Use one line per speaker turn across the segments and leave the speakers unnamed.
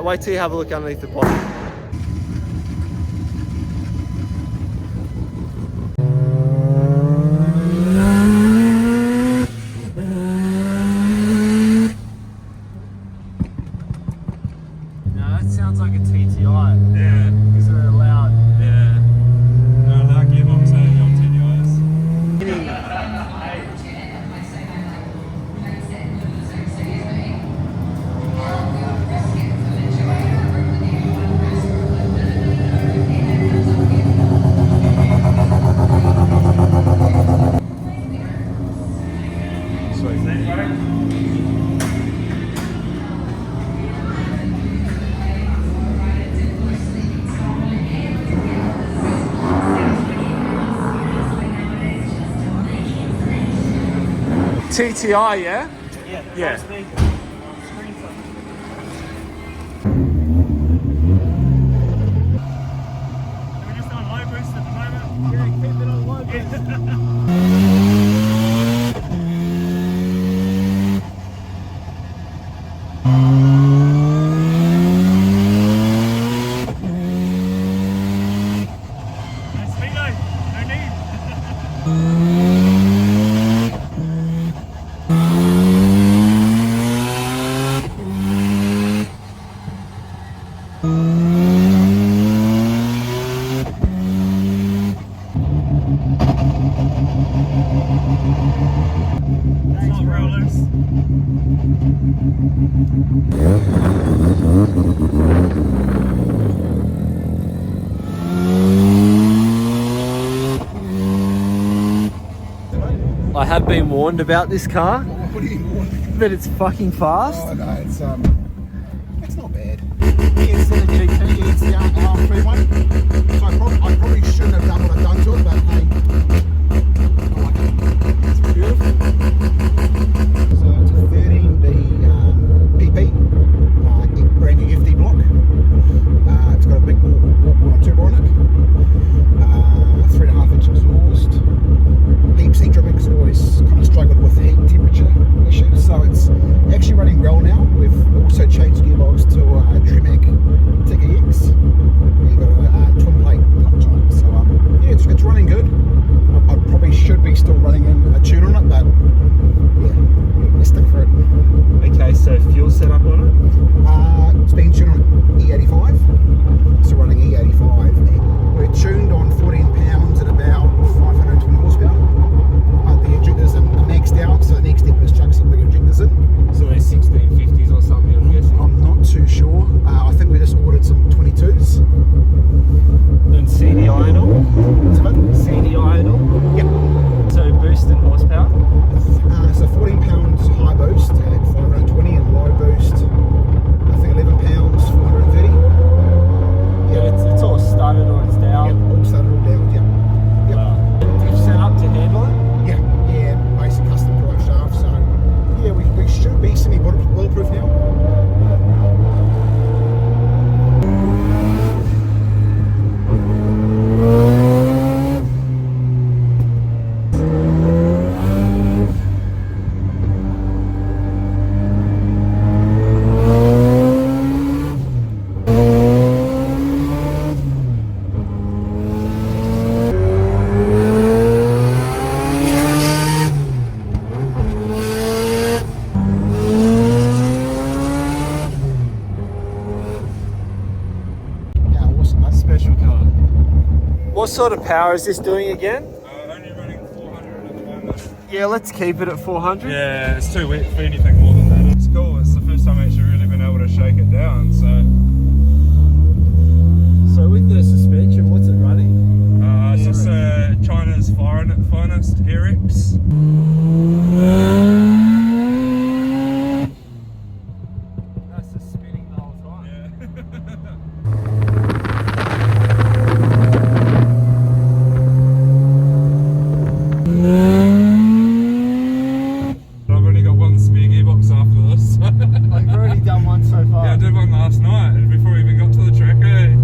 Wait till you have a look underneath the bonnet. Now that sounds like a TTI.
Yeah.
Is it loud?
Yeah. No, that gearbox only on TTIs.
TTI, yeah? Yeah.
We're just on low boost at the moment. Yeah, keep it on low boost.
I have been warned about this car.
What do you want?
That it's fucking fast.
Oh no, it's not bad. It's the GT, it's the R3 one. So I probably shouldn't have done what I've done to it, but hey, I like it. It's beautiful. So it's a 13B PP, brand new FD block. It's got a big walk-on turbo on it. 3.5-inch exhaust. Deep sea driven, because it always kind of struggled with heat and temperature issues, so it's actually running well now. We've also changed gearbox to Tremec TKX. You've got a twin plate clutch on it, so yeah, it's running good. I probably should be still running in a tune on it, but yeah, let's stick for it.
Okay, so fuel setup on it?
It's been tuned on E85, so running E85. We're tuned on 14 pounds at about 520 horsepower. The injectors are maxed out, so the next step is chuck some big injectors in.
So they're 1650s or something, I'm guessing.
I'm not too sure. I think we just ordered some 22s.
And CDI and all? CDI and all?
Yep.
So boost and horsepower?
So 14 pounds high boost at 520 and low boost, I think 11 pounds 430.
Yeah, it's all started or it's down?
Yep, all started all down, yep.
Wow. Did you set up to handle it?
Yeah, basic custom drive shaft, so yeah, we should be semi-bulletproof now.
What sort of power is this doing again?
Only running 400 at the moment.
Yeah, let's keep it at 400.
Yeah, it's too wet for anything more than that. It's cool. It's the first time I've actually really been able to shake it down. So
with the suspension, what's it running?
finest rx8.
That's just spinning the whole time.
I've only got one spare gearbox after this.
Oh, you've already done one so far.
Yeah, I did one last night and before we even got to the track, eh?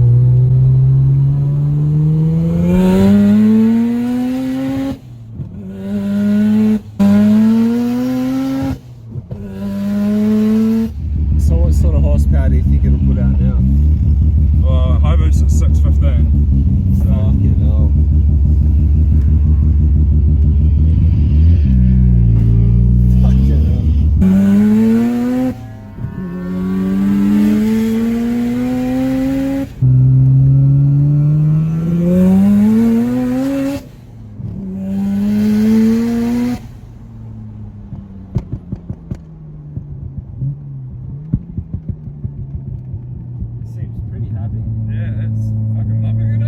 So what sort of horsepower do you think it'll put out now?
Well, high boost at 615. So,
Fucking hell. Fucking hell. Seems pretty happy.
yeah, it's fucking loving it,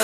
eh?